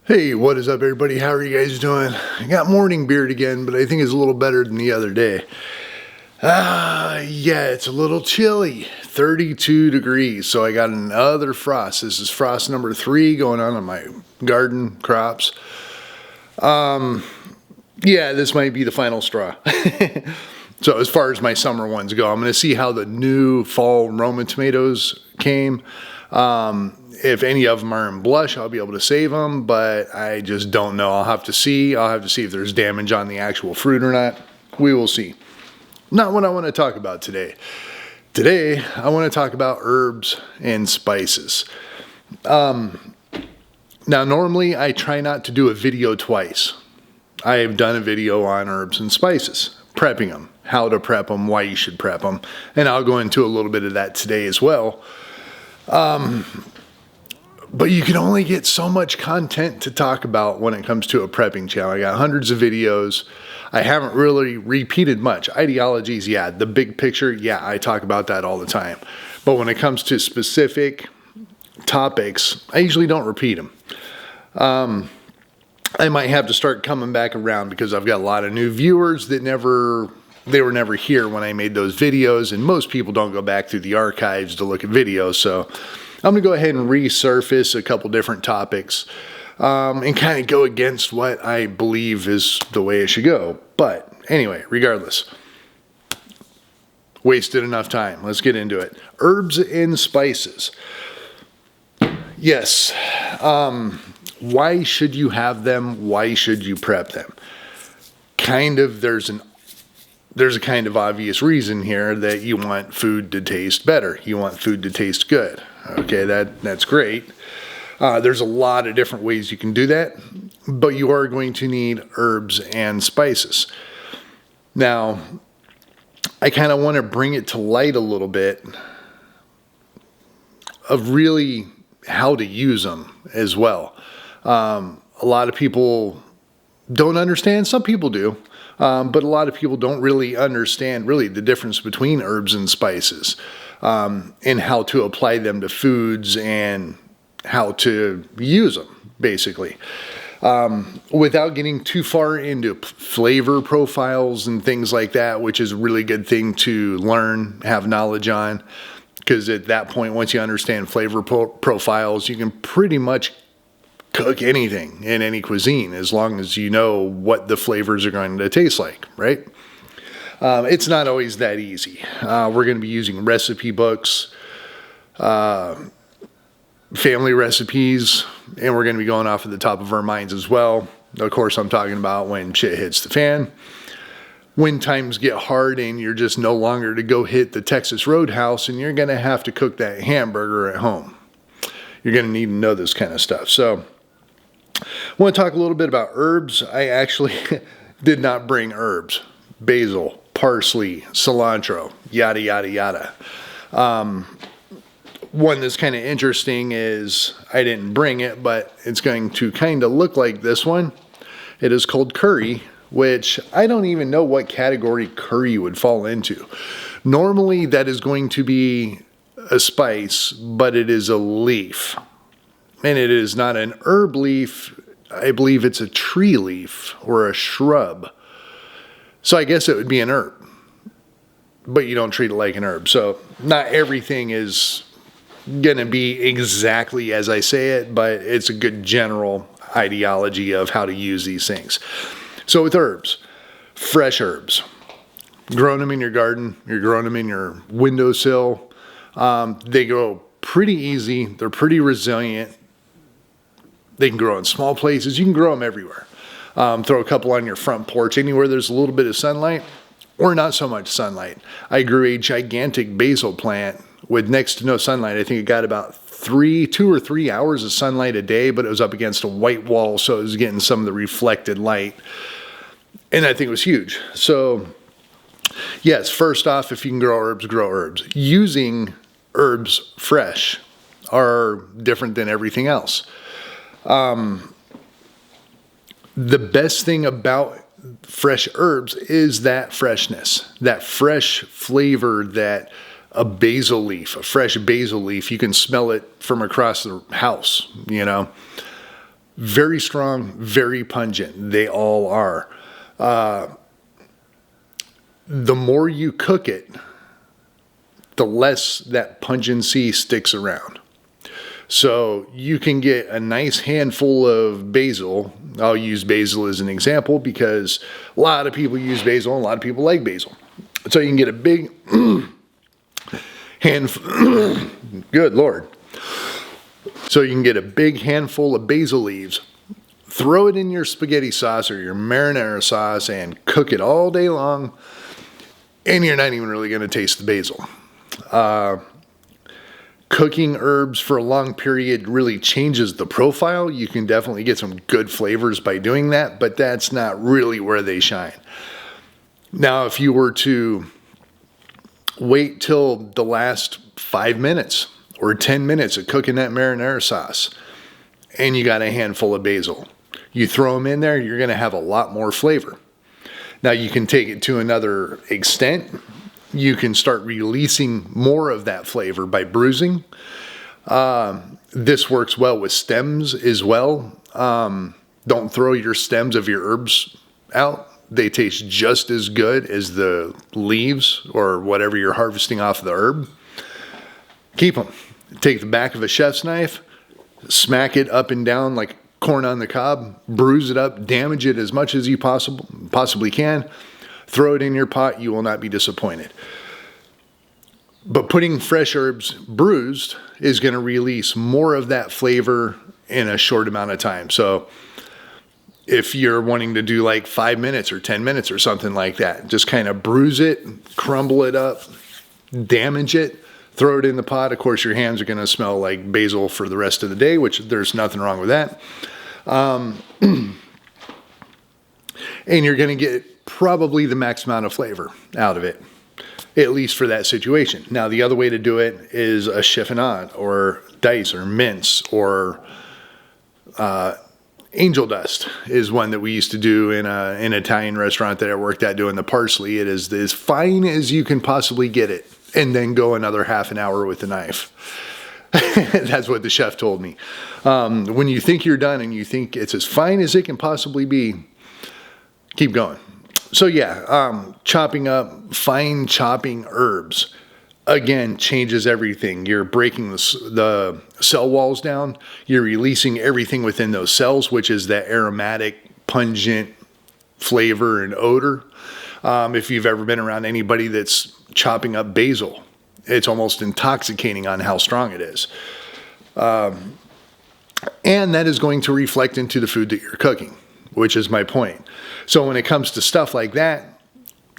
Hey, what is up everybody? How are you guys doing? I got morning beard again, but I think it's a little better than the other day. Yeah, it's a little chilly, 32 degrees. So I got another frost. This is frost number 3 going on my garden crops. Yeah, this might be the final straw. So as far as my summer ones go, I'm going to see how the new fall Roma tomatoes came. If any of them are in blush, I'll be able to save them, but I just don't know. I'll have to see. I'll have to see if there's damage on the actual fruit or not. We will see. Not what I want to talk about today. Today, I want to talk about herbs and spices. Now, normally I try not to do a video twice. I have done a video on herbs and spices, prepping them, how to prep them, why you should prep them, and I'll go into a little bit of that today as well. But you can only get so much content to talk about when it comes to a prepping channel. I got hundreds of videos. I haven't really repeated much. Ideologies, yeah. The big picture, yeah, I talk about that all the time. But when it comes to specific topics, I usually don't repeat them. I might have to start coming back around because I've got a lot of new viewers that they were never here when I made those videos, and most people don't go back through the archives to look at videos. So I'm going to go ahead and resurface a couple different topics and kind of go against what I believe is the way it should go. But anyway, regardless, wasted enough time. Let's get into it. Herbs and spices. Yes. Why should you have them? Why should you prep them? There's a kind of obvious reason here that you want food to taste better. You want food to taste good. Okay, that's great. There's a lot of different ways you can do that, but you are going to need herbs and spices. Now, I kind of want to bring it to light a little bit of really how to use them as well. A lot of people don't understand. Some people do. But a lot of people don't really understand the difference between herbs and spices and how to apply them to foods and how to use them, basically. Without getting too far into flavor profiles and things like that, which is a really good thing to learn, have knowledge on, because at that point, once you understand flavor profiles, you can pretty much cook anything in any cuisine as long as you know what the flavors are going to taste like, right? It's not always that easy. We're going to be using recipe books, family recipes, and we're going to be going off at the top of our minds as well. Of course, I'm talking about when shit hits the fan, when times get hard and you're just no longer to go hit the Texas Roadhouse and you're going to have to cook that hamburger at home. You're going to need to know this kind of stuff. So I want to talk a little bit about herbs. I actually did not bring herbs. Basil, parsley, cilantro, yada, yada, yada. One that's kind of interesting is I didn't bring it, but it's going to kind of look like this one. It is called curry, which I don't even know what category curry would fall into. Normally that is going to be a spice, but it is a leaf. And it is not an herb leaf. I believe it's a tree leaf or a shrub. So I guess it would be an herb, but you don't treat it like an herb. So not everything is going to be exactly as I say it, but it's a good general ideology of how to use these things. So with herbs, fresh herbs, growing them in your garden, you're growing them in your windowsill. They grow pretty easy. They're pretty resilient. They can grow in small places. You can grow them everywhere. Throw a couple on your front porch, anywhere there's a little bit of sunlight or not so much sunlight. I grew a gigantic basil plant with next to no sunlight. I think it got about 2 or 3 hours of sunlight a day, but it was up against a white wall, so it was getting some of the reflected light. And I think it was huge. So yes, first off, if you can grow herbs, grow herbs. Using herbs fresh are different than everything else. The best thing about fresh herbs is that freshness, that fresh flavor that a fresh basil leaf, you can smell it from across the house, you know. Very strong, very pungent. They all are. The more you cook it, the less that pungency sticks around. So you can get a nice handful of basil. I'll use basil as an example because a lot of people use basil and a lot of people like basil. So you can get a big handful, good Lord. So you can get a big handful of basil leaves, throw it in your spaghetti sauce or your marinara sauce and cook it all day long. And you're not even really going to taste the basil. Cooking herbs for a long period really changes the profile. You can definitely get some good flavors by doing that, but that's not really where they shine. Now, if you were to wait till the last 5 minutes or 10 minutes of cooking that marinara sauce, and you got a handful of basil, you throw them in there, you're going to have a lot more flavor. Now, you can take it to another extent. You can start releasing more of that flavor by bruising. This works well with stems as well. Don't throw your stems of your herbs out. They taste just as good as the leaves or whatever you're harvesting off of the herb. Keep them. Take the back of a chef's knife, smack it up and down like corn on the cob, bruise it up, damage it as much as you possibly can. Throw it in your pot, you will not be disappointed. But putting fresh herbs bruised is going to release more of that flavor in a short amount of time. So if you're wanting to do like 5 minutes or 10 minutes or something like that, just kind of bruise it, crumble it up, damage it, throw it in the pot. Of course, your hands are going to smell like basil for the rest of the day, which there's nothing wrong with that. And you're going to get probably the max amount of flavor out of it, at least for that situation. Now, the other way to do it is a chiffonade or dice or mince or angel dust is one that we used to do in an Italian restaurant that I worked at doing the parsley. It is as fine as you can possibly get it, and then go another half an hour with the knife. That's what the chef told me. When you think you're done and you think it's as fine as it can possibly be, keep going. So yeah, fine chopping herbs, again, changes everything. You're breaking the cell walls down. You're releasing everything within those cells, which is that aromatic, pungent flavor and odor. If you've ever been around anybody that's chopping up basil, it's almost intoxicating on how strong it is. And that is going to reflect into the food that you're cooking, which is my point. So when it comes to stuff like that,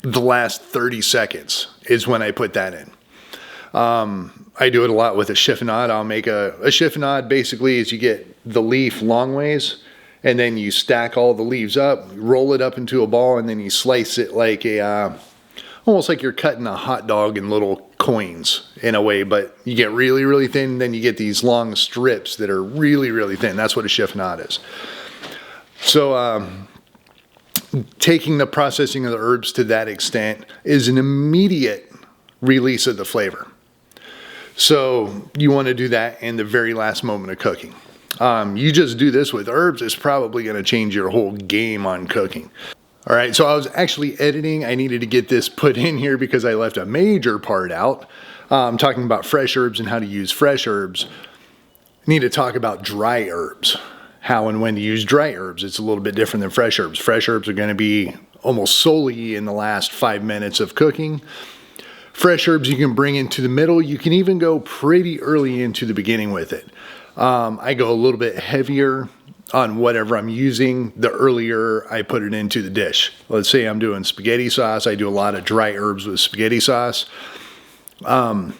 the last 30 seconds is when I put that in. I do it a lot with a chiffonade. I'll make a chiffonade basically is you get the leaf long ways, and then you stack all the leaves up, roll it up into a ball, and then you slice it like almost like you're cutting a hot dog in little coins in a way, but you get really, really thin, then you get these long strips that are really, really thin. That's what a chiffonade is. So taking the processing of the herbs to that extent is an immediate release of the flavor. So you want to do that in the very last moment of cooking. You just do this with herbs, it's probably going to change your whole game on cooking. All right, so I was actually editing. I needed to get this put in here because I left a major part out. Talking about fresh herbs and how to use fresh herbs. I need to talk about dry herbs. How and when to use dry herbs. It's a little bit different than fresh herbs. Fresh herbs are going to be almost solely in the last 5 minutes of cooking. Fresh herbs you can bring into the middle. You can even go pretty early into the beginning with it. I go a little bit heavier on whatever I'm using, the earlier I put it into the dish. Let's say I'm doing spaghetti sauce. I do a lot of dry herbs with spaghetti sauce. I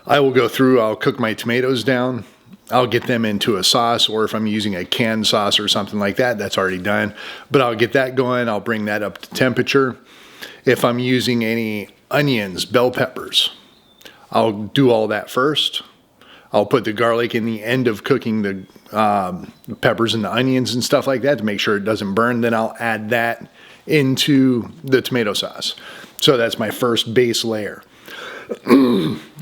will go through, I'll cook my tomatoes down. I'll get them into a sauce, or if I'm using a canned sauce or something like that, that's already done. But I'll get that going. I'll bring that up to temperature. If I'm using any onions, bell peppers, I'll do all that first. I'll put the garlic in the end of cooking the peppers and the onions and stuff like that to make sure it doesn't burn. Then I'll add that into the tomato sauce. So that's my first base layer.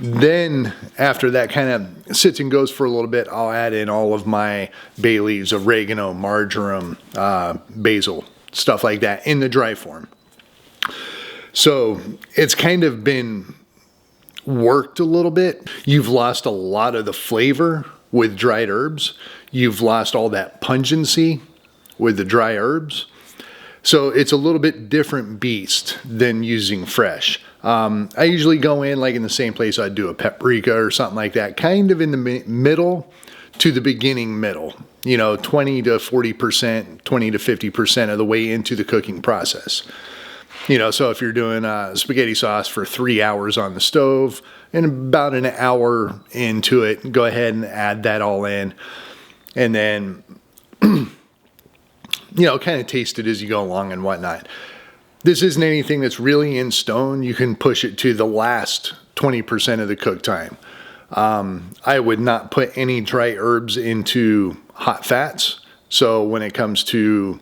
Then after that kind of sits and goes for a little bit, I'll add in all of my bay leaves, oregano, marjoram, basil, stuff like that in the dry form. So it's kind of been worked a little bit. You've lost a lot of the flavor with dried herbs. You've lost all that pungency with the dry herbs. So it's a little bit different beast than using fresh. I usually go in like in the same place I'd do a paprika or something like that, kind of in the middle to the beginning middle, 20 to 40%, 20 to 50% of the way into the cooking process. So if you're doing spaghetti sauce for 3 hours on the stove and about an hour into it, go ahead and add that all in. And then, kind of taste it as you go along and whatnot. This isn't anything that's really in stone. You can push it to the last 20% of the cook time. I would not put any dry herbs into hot fats. So when it comes to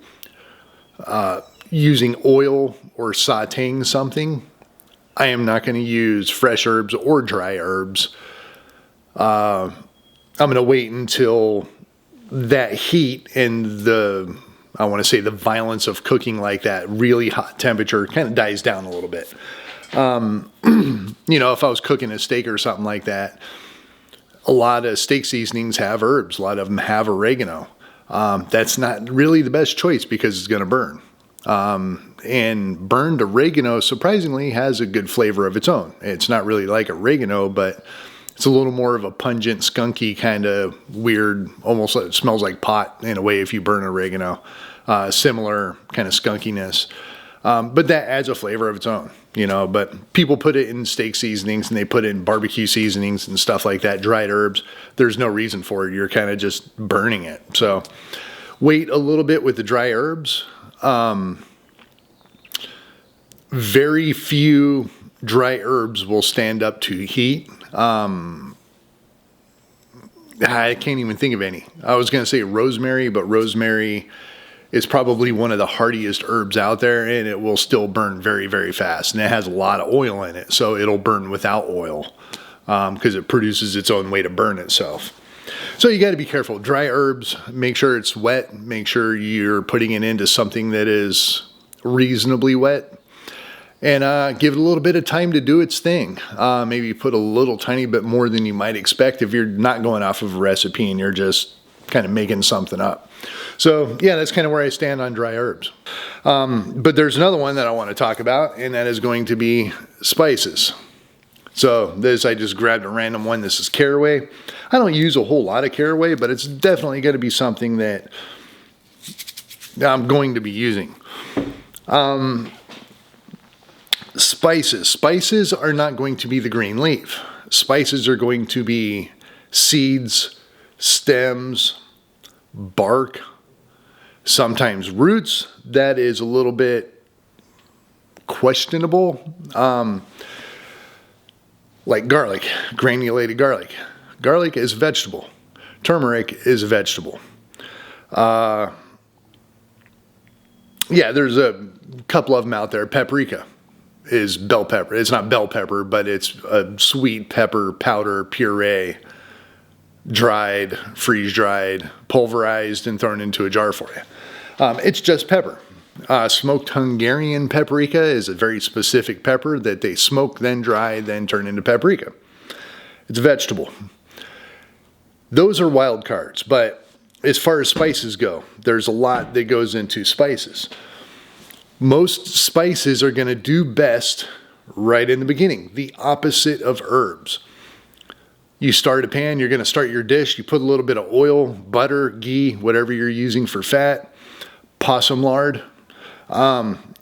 using oil or sauteing something, I am not going to use fresh herbs or dry herbs. I'm going to wait until that heat and the violence of cooking like that, really hot temperature, kind of dies down a little bit. If I was cooking a steak or something like that, a lot of steak seasonings have herbs. A lot of them have oregano. That's not really the best choice because it's going to burn. And burned oregano, surprisingly, has a good flavor of its own. It's not really like oregano, but it's a little more of a pungent, skunky kind of weird, almost it smells like pot in a way if you burn oregano. Similar kind of skunkiness. But that adds a flavor of its own, but people put it in steak seasonings and they put it in barbecue seasonings and stuff like that, dried herbs. There's no reason for it. You're kind of just burning it. So wait a little bit with the dry herbs. Very few dry herbs will stand up to heat. I can't even think of any. I was going to say rosemary, but rosemary is probably one of the hardiest herbs out there, and it will still burn very, very fast. And it has a lot of oil in it, so it'll burn without oil because it produces its own way to burn itself. So you got to be careful. Dry herbs, make sure it's wet. Make sure you're putting it into something that is reasonably wet. And give it a little bit of time to do its thing. Maybe put a little tiny bit more than you might expect if you're not going off of a recipe and you're just kind of making something up. So yeah, that's kind of where I stand on dry herbs. But there's another one that I want to talk about, and that is going to be spices. So this, I just grabbed a random one. This is caraway. I don't use a whole lot of caraway, but it's definitely going to be something that I'm going to be using. Spices. Spices are not going to be the green leaf. Spices are going to be seeds, stems, bark, sometimes roots. That is a little bit questionable. Like garlic, granulated garlic. Garlic is a vegetable. Turmeric is a vegetable. Yeah, there's a couple of them out there. Paprika is bell pepper. It's not bell pepper, but it's a sweet pepper powder puree, dried, freeze-dried, pulverized, and thrown into a jar for you. It's just pepper. Smoked Hungarian paprika is a very specific pepper that they smoke, then dry, then turn into paprika. It's a vegetable. Those are wild cards, but as far as spices go, there's a lot that goes into spices. Most spices are going to do best right in the beginning, the opposite of herbs. You start a pan, you're going to start your dish, you put a little bit of oil, butter, ghee, whatever you're using for fat, possum lard.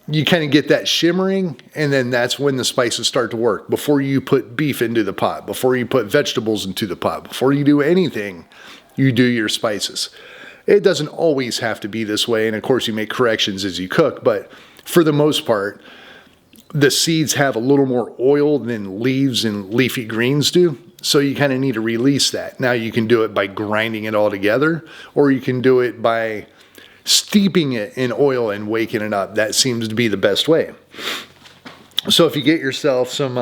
You kind of get that shimmering, and then that's when the spices start to work. Before you put beef into the pot, before you put vegetables into the pot, before you do anything, you do your spices. It doesn't always have to be this way, and of course you make corrections as you cook, but for the most part, the seeds have a little more oil than leaves and leafy greens do, so you kind of need to release that. Now you can do it by grinding it all together, or you can do it by steeping it in oil and waking it up. That seems to be the best way. So if you get yourself some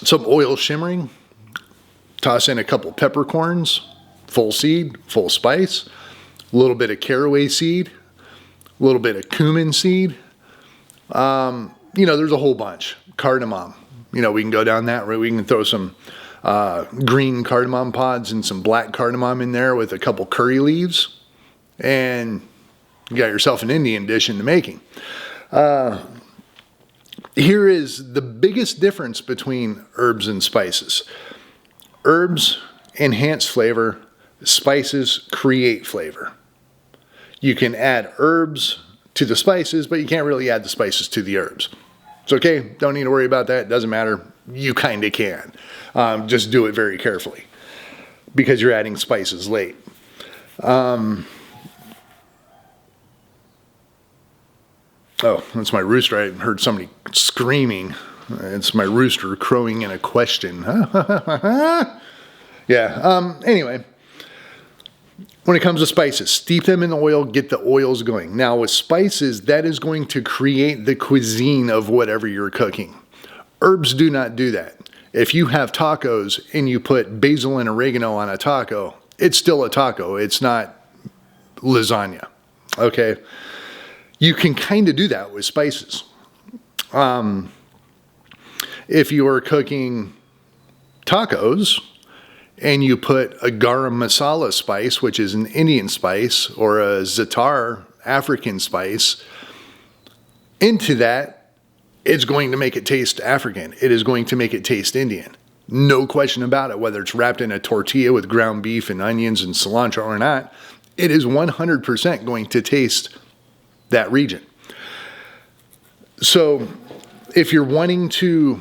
some oil shimmering, toss in a couple peppercorns, full seed, full spice, a little bit of caraway seed, a little bit of cumin seed. There's a whole bunch. Cardamom. We can go down that route. We can throw some green cardamom pods and some black cardamom in there with a couple curry leaves. And you got yourself an Indian dish in the making. Here is the biggest difference between herbs and spices. Herbs enhance flavor. Spices create flavor. You can add herbs to the spices, but you can't really add the spices to the herbs. It's okay. Don't need to worry about that. It doesn't matter. You kind of can. Just do it very carefully because you're adding spices late. Oh, that's my rooster. I heard somebody screaming. It's my rooster crowing in a question. Yeah. Anyway, when it comes to spices, steep them in the oil, get the oils going. Now with spices, that is going to create the cuisine of whatever you're cooking. Herbs do not do that. If you have tacos and you put basil and oregano on a taco, it's still a taco. It's not lasagna. Okay. You can kind of do that with spices. If you are cooking tacos and you put a garam masala spice, which is an Indian spice, or a za'atar African spice, into that, it's going to make it taste African. It is going to make it taste Indian. No question about it, whether it's wrapped in a tortilla with ground beef and onions and cilantro or not, it is 100% going to taste that region. So if you're wanting to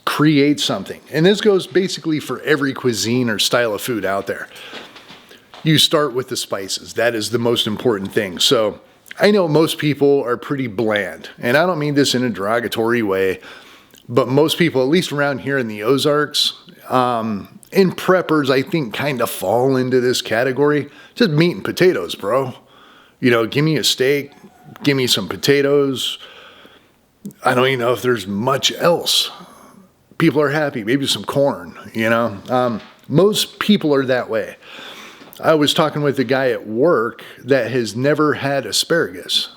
create something, and this goes basically for every cuisine or style of food out there, you start with the spices. That is the most important thing. So I know most people are pretty bland, and I don't mean this in a derogatory way, but most people, at least around here in the Ozarks, and preppers, I think kind of fall into this category. Just meat and potatoes, bro. Give me a steak, give me some potatoes. I don't even know if there's much else. People are happy. Maybe some corn, Most people are that way. I was talking with a guy at work that has never had asparagus.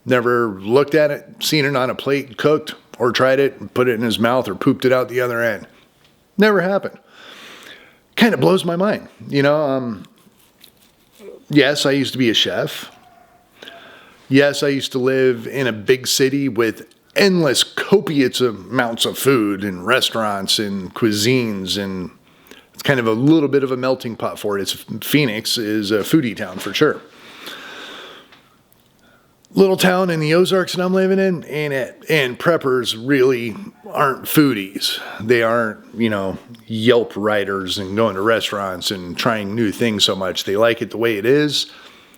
Never looked at it, seen it on a plate, cooked, or tried it, and put it in his mouth or pooped it out the other end. Never happened. Kind of blows my mind. Yes, I used to be a chef. Yes, I used to live in a big city with endless, copious amounts of food and restaurants and cuisines, and it's kind of a little bit of a melting pot for it. Phoenix is a foodie town for sure. Little town in the Ozarks that I'm living in, ain't it? And preppers really aren't foodies. They aren't, Yelp writers and going to restaurants and trying new things so much. They like it the way it is.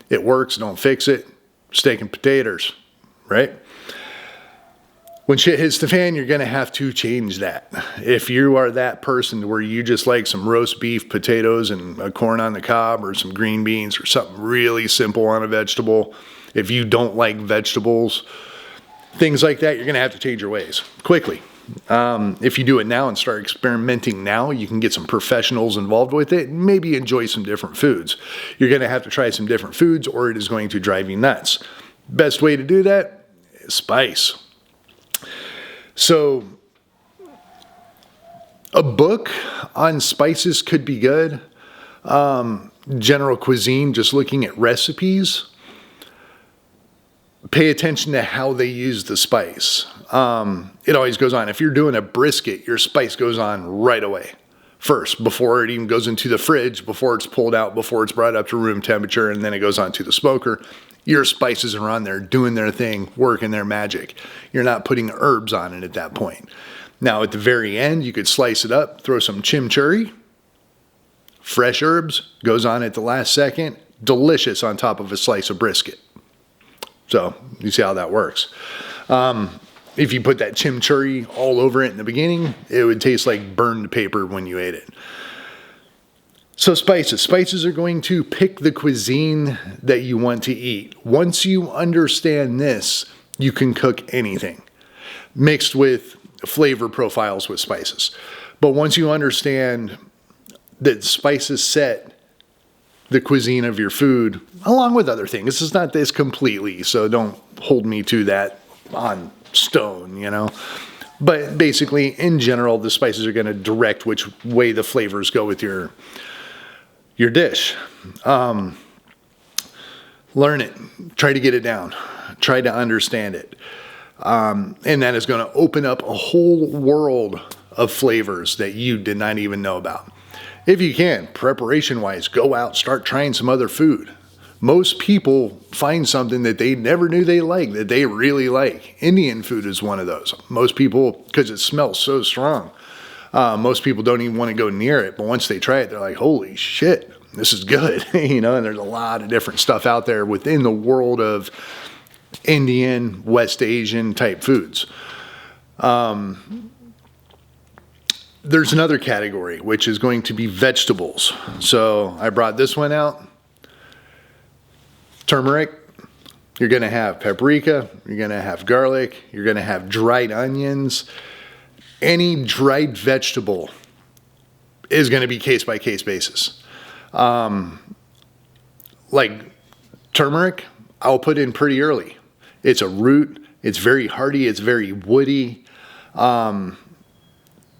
It works, don't fix it. Steak and potatoes, right? When shit hits the fan, you're going to have to change that. If you are that person where you just like some roast beef, potatoes, and a corn on the cob, or some green beans, or something really simple on a vegetable, if you don't like vegetables, things like that, you're going to have to change your ways quickly. If you do it now and start experimenting now, you can get some professionals involved with it and maybe enjoy some different foods. You're going to have to try some different foods or it is going to drive you nuts. Best way to do that is spice. So a book on spices could be good. General cuisine, just looking at recipes. Pay attention to how they use the spice. It always goes on. If you're doing a brisket, your spice goes on right away. First, before it even goes into the fridge, before it's pulled out, before it's brought up to room temperature, and then it goes onto the smoker. Your spices are on there doing their thing, working their magic. You're not putting herbs on it at that point. Now, at the very end, you could slice it up, throw some chimichurri, fresh herbs, goes on at the last second. Delicious on top of a slice of brisket. So you see how that works. If you put that chimichurri all over it in the beginning, it would taste like burned paper when you ate it. So spices. Spices are going to pick the cuisine that you want to eat. Once you understand this, you can cook anything. Mixed with flavor profiles with spices. But once you understand that spices set the cuisine of your food, along with other things, this is not this completely, so don't hold me to that on stone, you know. But basically, in general, the spices are going to direct which way the flavors go with your dish. Learn it. Try to get it down. Try to understand it. And that is going to open up a whole world of flavors that you did not even know about. If you can, preparation-wise, go out, start trying some other food. Most people find something that they never knew they liked, that they really like. Indian food is one of those. Most people, because it smells so strong, most people don't even want to go near it. But once they try it, they're like, holy shit, this is good. You know, and there's a lot of different stuff out there within the world of Indian, West Asian type foods. There's another category, which is going to be vegetables. So I brought this one out. Turmeric. You're going to have paprika. You're going to have garlic. You're going to have dried onions. Any dried vegetable is going to be case by case basis. Like turmeric, I'll put in pretty early. It's a root. It's very hardy. It's very woody.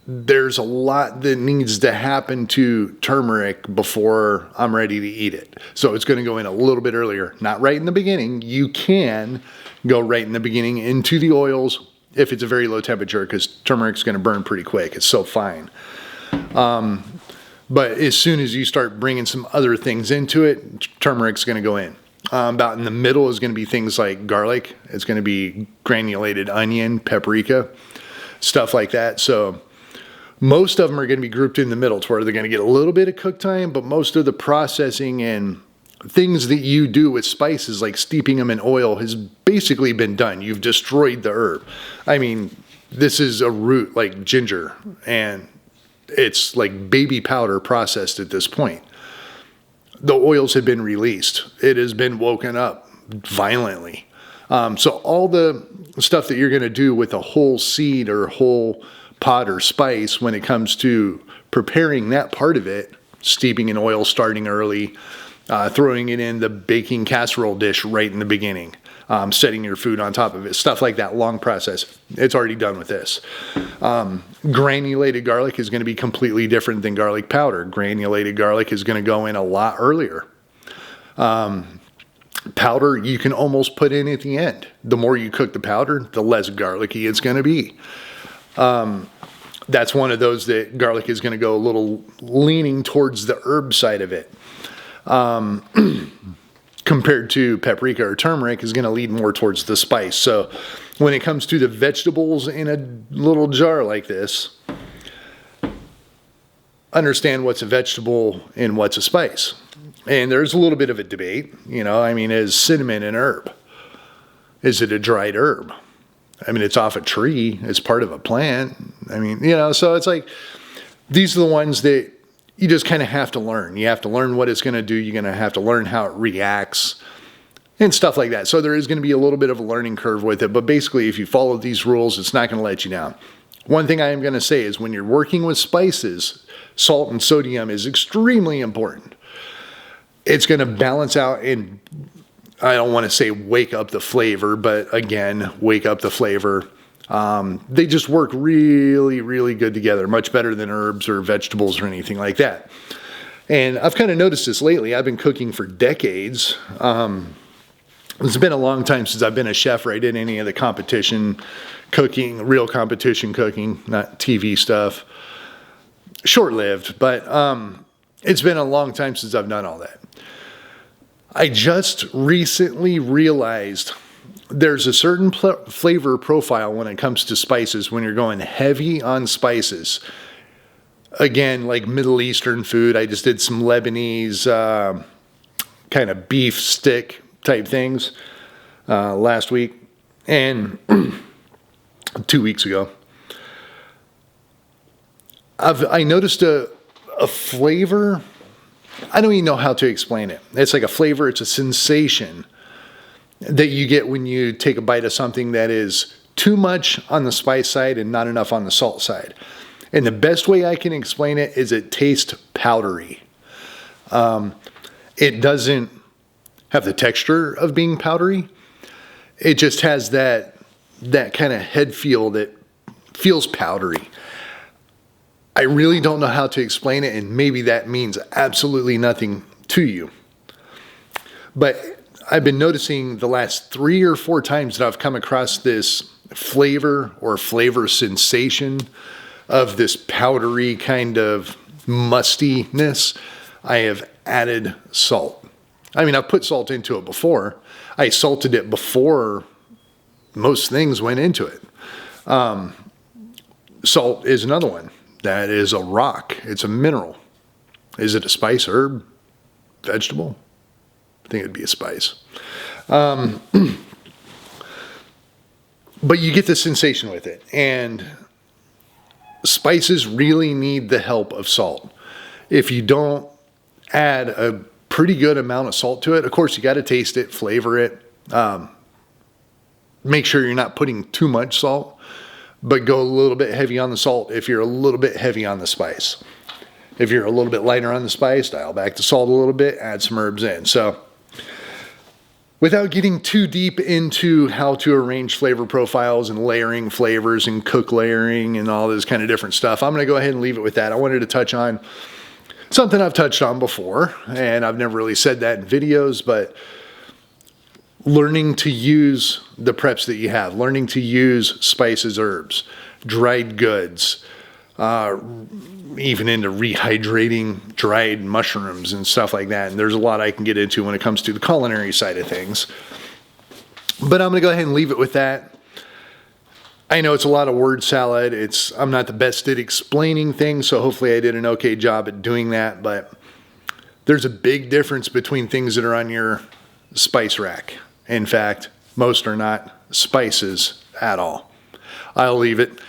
There's a lot that needs to happen to turmeric before I'm ready to eat it. So it's going to go in a little bit earlier, not right in the beginning. You can go right in the beginning into the oils if it's a very low temperature, because turmeric's going to burn pretty quick. It's so fine. But as soon as you start bringing some other things into it, turmeric's going to go in. About in the middle is going to be things like garlic. It's going to be granulated onion, paprika, stuff like that. So most of them are going to be grouped in the middle to where they're going to get a little bit of cook time, but most of the processing and things that you do with spices, like steeping them in oil, has basically been done. You've destroyed the herb. I mean, this is a root like ginger, and it's like baby powder processed at this point. The oils have been released. It has been woken up violently. So all the stuff that you're going to do with a whole seed or whole pot or spice, when it comes to preparing that part of it, steeping in oil starting early, throwing it in the baking casserole dish right in the beginning, setting your food on top of it, stuff like that, long process. It's already done with this. Granulated garlic is going to be completely different than garlic powder. Granulated garlic is going to go in a lot earlier. Powder you can almost put in at the end. The more you cook the powder, the less garlicky it's going to be. That's one of those that garlic is going to go a little leaning towards the herb side of it. Compared to paprika or turmeric is going to lead more towards the spice. So when it comes to the vegetables in a little jar like this, understand what's a vegetable and what's a spice. And there's a little bit of a debate, you know, I mean, is cinnamon an herb? Is it a dried herb? I mean, it's off a tree. It's part of a plant. I mean, you know, so it's like, these are the ones that you just kind of have to learn. You have to learn what it's going to do. You're going to have to learn how it reacts and stuff like that. So there is going to be a little bit of a learning curve with it. But basically, if you follow these rules, it's not going to let you down. One thing I am going to say is when you're working with spices, salt and sodium is extremely important. It's going to balance out and, I don't want to say wake up the flavor, but again, wake up the flavor. They just work really, really good together, much better than herbs or vegetables or anything like that. And I've kind of noticed this lately. I've been cooking for decades. It's been a long time since I've been a chef or I did any of the competition cooking, real competition cooking, not TV stuff. Short-lived, but it's been a long time since I've done all that. I just recently realized there's a certain flavor profile when it comes to spices when you're going heavy on spices. Again, like Middle Eastern food. I just did some Lebanese kind of beef stick type things last week and 2 weeks ago. I noticed a flavor. I don't even know how to explain it. It's like a flavor. It's a sensation that you get when you take a bite of something that is too much on the spice side and not enough on the salt side. And the best way I can explain it is it tastes powdery. It doesn't have the texture of being powdery. It just has that kind of head feel that feels powdery. I really don't know how to explain it, and maybe that means absolutely nothing to you. But I've been noticing the last 3 or 4 times that I've come across this flavor or flavor sensation of this powdery kind of mustiness, I have added salt. I mean, I've put salt into it before. I salted it before most things went into it. Salt is another one. That is a rock. It's a mineral. Is it a spice, herb, vegetable? I think it'd be a spice. But you get the sensation with it. And spices really need the help of salt. If you don't add a pretty good amount of salt to it, of course, you got to taste it, flavor it. Make sure you're not putting too much salt, but go a little bit heavy on the salt if you're a little bit heavy on the spice. If you're a little bit lighter on the spice, dial back the salt a little bit, add some herbs in. So without getting too deep into how to arrange flavor profiles and layering flavors and cook layering and all this kind of different stuff, I'm going to go ahead and leave it with that. I wanted to touch on something I've touched on before, and I've never really said that in videos, but learning to use the preps that you have, learning to use spices, herbs, dried goods, even into rehydrating dried mushrooms and stuff like that. And there's a lot I can get into when it comes to the culinary side of things. But I'm going to go ahead and leave it with that. I know it's a lot of word salad. I'm not the best at explaining things, so hopefully I did an okay job at doing that. But there's a big difference between things that are on your spice rack. In fact, most are not spices at all. I'll leave it.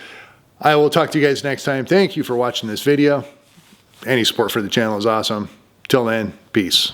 I will talk to you guys next time. Thank you for watching this video. Any support for the channel is awesome. Till then, peace.